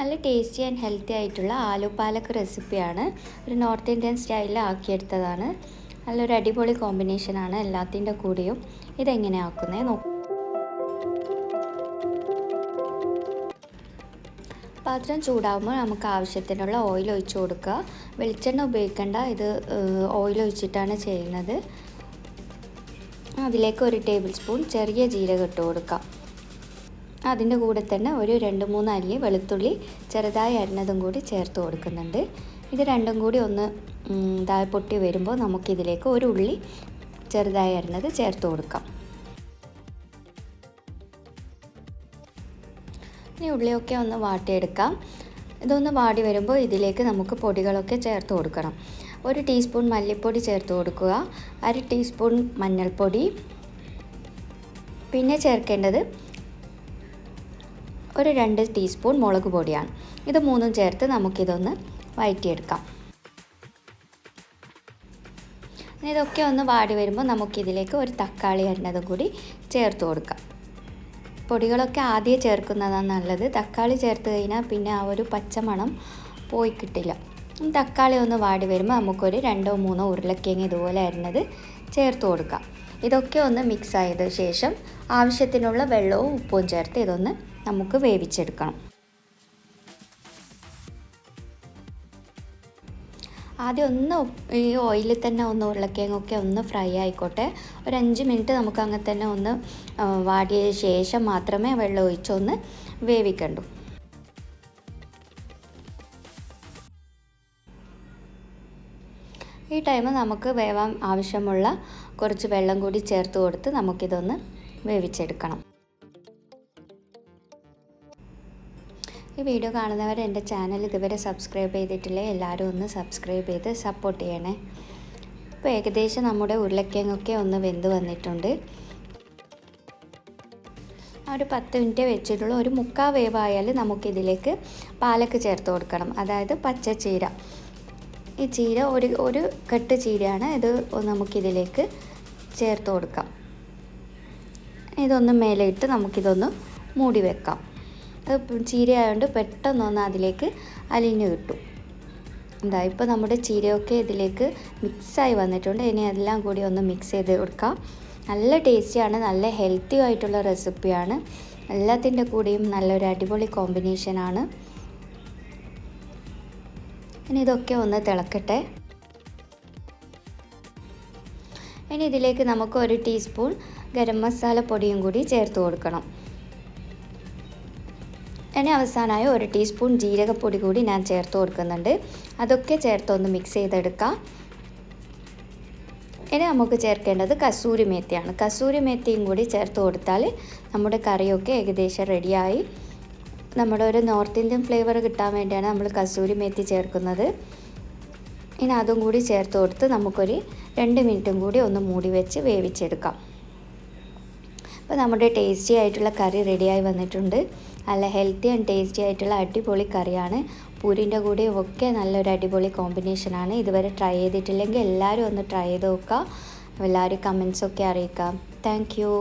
നല്ല tasty and healthy ആയിട്ടുള്ള ആലു പാലക്ക് റെസിപ്പിയാണ്. ഒരു നോർത്ത് ഇന്ത്യൻ സ്റ്റൈലിൽ ആക്കിയെടുത്തതാണ്. നല്ലൊരു അടിപൊളി കോമ്പിനേഷനാണ് എല്ലാത്തിൻ്റെ കൂടെയും. ഇതെങ്ങനെ ആക്കുന്നത് നോക്കാം. പാത്രം ചൂടാകുമ്പോൾ നമുക്ക് ആവശ്യത്തിനുള്ള ഓയിൽ ഒഴിച്ചു കൊടുക്കുക. വെളിച്ചെണ്ണ ഉപയോഗിക്കേണ്ട, ഇത് ഓയിൽ ഒഴിച്ചിട്ടാണ് ചെയ്യുന്നത്. അതിലേക്ക് 1 ടേബിൾ സ്പൂൺ ചെറിയ ജീരകം ഇട്ട് കൊടുക്കാം. അതിൻ്റെ കൂടെ തന്നെ ഒരു 2-3 അല്ലി വെളുത്തുള്ളി ചെറുതായി അരിഞ്ഞതും കൂടി ചേർത്ത് കൊടുക്കുന്നുണ്ട്. ഇത് രണ്ടും കൂടി ഒന്ന് പൊട്ടി വരുമ്പോൾ നമുക്കിതിലേക്ക് 1 ഉള്ളി ചെറുതായി അരിഞ്ഞത് ചേർത്ത് കൊടുക്കാം. ഇനി ഉള്ളിയൊക്കെ ഒന്ന് വാട്ടിയെടുക്കാം. ഇതൊന്ന് വാടി വരുമ്പോൾ ഇതിലേക്ക് നമുക്ക് പൊടികളൊക്കെ ചേർത്ത് കൊടുക്കണം. 1 ടീസ്പൂൺ മല്ലിപ്പൊടി ചേർത്ത് കൊടുക്കുക, 1/2 ടീസ്പൂൺ മഞ്ഞൾപ്പൊടി, പിന്നെ ചേർക്കേണ്ടത് ഒരു 2 ടീസ്പൂൺ മുളക് പൊടിയാണ്. ഇത് മൂന്നും ചേർത്ത് നമുക്കിതൊന്ന് വഴറ്റിയെടുക്കാം. ഇതൊക്കെ ഒന്ന് വാടി വരുമ്പോൾ നമുക്കിതിലേക്ക് ഒരു തക്കാളി അരിഞ്ഞതും കൂടി ചേർത്ത് കൊടുക്കാം. പൊടികളൊക്കെ ആദ്യം ചേർക്കുന്നതാണ് നല്ലത്. തക്കാളി ചേർത്ത് കഴിഞ്ഞാൽ പിന്നെ ആ ഒരു പച്ചമണം പോയി കിട്ടില്ല. തക്കാളി ഒന്ന് വാടി വരുമ്പോൾ നമുക്കൊരു 2-3 ഉരുളക്കിഴങ്ങ് ഇതുപോലെ അരിഞ്ഞത് ചേർത്ത് കൊടുക്കാം. ഇതൊക്കെ ഒന്ന് മിക്സ് ആയതിനു ശേഷം ആവശ്യത്തിനുള്ള വെള്ളവും ഉപ്പും ചേർത്ത് ഇതൊന്ന് നമുക്ക് വേവിച്ചെടുക്കണം. ആദ്യം ഒന്ന് ഈ ഓയിലിൽ തന്നെ ഒന്ന് ഉരുളക്കിഴങ്ങൊക്കെ ഒന്ന് ഫ്രൈ ആയിക്കോട്ടെ. ഒരു 5 മിനിറ്റ് നമുക്ക് അങ്ങനെ തന്നെ ഒന്ന് വാടിയ ശേഷം മാത്രമേ വെള്ളം ഒഴിച്ചൊന്ന് വേവിക്കണ്ടൂ. ഈ ടൈം നമുക്ക് വേവാൻ ആവശ്യമുള്ള കുറച്ച് വെള്ളം കൂടി ചേർത്ത് കൊടുത്ത് നമുക്കിതൊന്ന് വേവിച്ചെടുക്കണം. ഈ വീഡിയോ കാണുന്നവർ എൻ്റെ ചാനൽ ഇതുവരെ സബ്സ്ക്രൈബ് ചെയ്തിട്ടില്ലേ, എല്ലാവരും ഒന്ന് സബ്സ്ക്രൈബ് ചെയ്ത് സപ്പോർട്ട് ചെയ്യണേ. ഇപ്പോൾ ഏകദേശം നമ്മുടെ ഉരുളക്കിഴങ്ങൊക്കെ ഒന്ന് വെന്ത് വന്നിട്ടുണ്ട്. ഒരു 10 മിനിറ്റ് വെച്ചിട്ടുള്ള ഒരു 3/4 വേവായാൽ നമുക്കിതിലേക്ക് പാലക്ക് ചേർത്ത് കൊടുക്കണം. അതായത് പച്ചച്ചീര. ഈ ചീര ഒരു കെട്ട് ചീരയാണ്. ഇത് നമുക്കിതിലേക്ക് ചേർത്ത് കൊടുക്കാം. ഇതൊന്ന് മേലെ ഇട്ട് നമുക്കിതൊന്ന് മൂടി വെക്കാം. ചീര ആയതുകൊണ്ട് പെട്ടെന്നൊന്ന് അതിലേക്ക് അലിഞ്ഞു കിട്ടും. ഇപ്പോൾ നമ്മുടെ ചീരയൊക്കെ ഇതിലേക്ക് മിക്സായി വന്നിട്ടുണ്ട്. ഇനി എല്ലാം കൂടി ഒന്ന് മിക്സ് ചെയ്ത് കൊടുക്കാം. നല്ല ടേസ്റ്റിയാണ്, നല്ല ഹെൽത്തി ആയിട്ടുള്ള റെസിപ്പിയാണ്. എല്ലാത്തിൻ്റെ കൂടെയും നല്ലൊരു അടിപൊളി കോമ്പിനേഷനാണ്. ഇനി ഇതൊക്കെ ഒന്ന് തിളക്കട്ടെ. ഇനി ഇതിലേക്ക് നമുക്ക് 1 ടീസ്പൂൺ ഗരം മസാല പൊടിയും കൂടി ചേർത്ത് കൊടുക്കണം. ഇനി അവസാനമായി 1 ടീസ്പൂൺ ജീരകപ്പൊടി കൂടി ഞാൻ ചേർത്ത് കൊടുക്കുന്നുണ്ട്. അതൊക്കെ ചേർത്തൊന്ന് മിക്സ് ചെയ്തെടുക്കാം. ഇനി നമുക്ക് ചേർക്കേണ്ടത് കസൂരി മേത്തിയാണ്. കസൂരി മേത്തിയും കൂടി ചേർത്ത് കൊടുത്താൽ നമ്മുടെ കറിയൊക്കെ ഏകദേശം റെഡിയായി. നമ്മുടെ ഒരു നോർത്ത് ഇന്ത്യൻ ഫ്ലേവർ കിട്ടാൻ വേണ്ടിയാണ് നമ്മൾ കസൂരി മേത്തി ചേർക്കുന്നത്. ഇനി അതും കൂടി ചേർത്ത് കൊടുത്ത് നമുക്കൊരു 2 മിനിറ്റും കൂടി ഒന്ന് മൂടി വെച്ച് വേവിച്ചെടുക്കാം. അപ്പോൾ നമ്മുടെ ടേസ്റ്റി ആയിട്ടുള്ള കറി റെഡിയായി വന്നിട്ടുണ്ട്. നല്ല ഹെൽത്തി ആൻഡ് ടേസ്റ്റി ആയിട്ടുള്ള അടിപൊളി കറിയാണ്. പൂരിൻ്റെ കൂടെയും ഒക്കെ നല്ലൊരു അടിപൊളി കോമ്പിനേഷനാണ്. ഇതുവരെ ട്രൈ ചെയ്തിട്ടില്ലെങ്കിൽ എല്ലാവരും ഒന്ന് ട്രൈ ചെയ്ത് നോക്കുക. എല്ലാവരും കമൻസൊക്കെ അറിയിക്കാം. Thank you.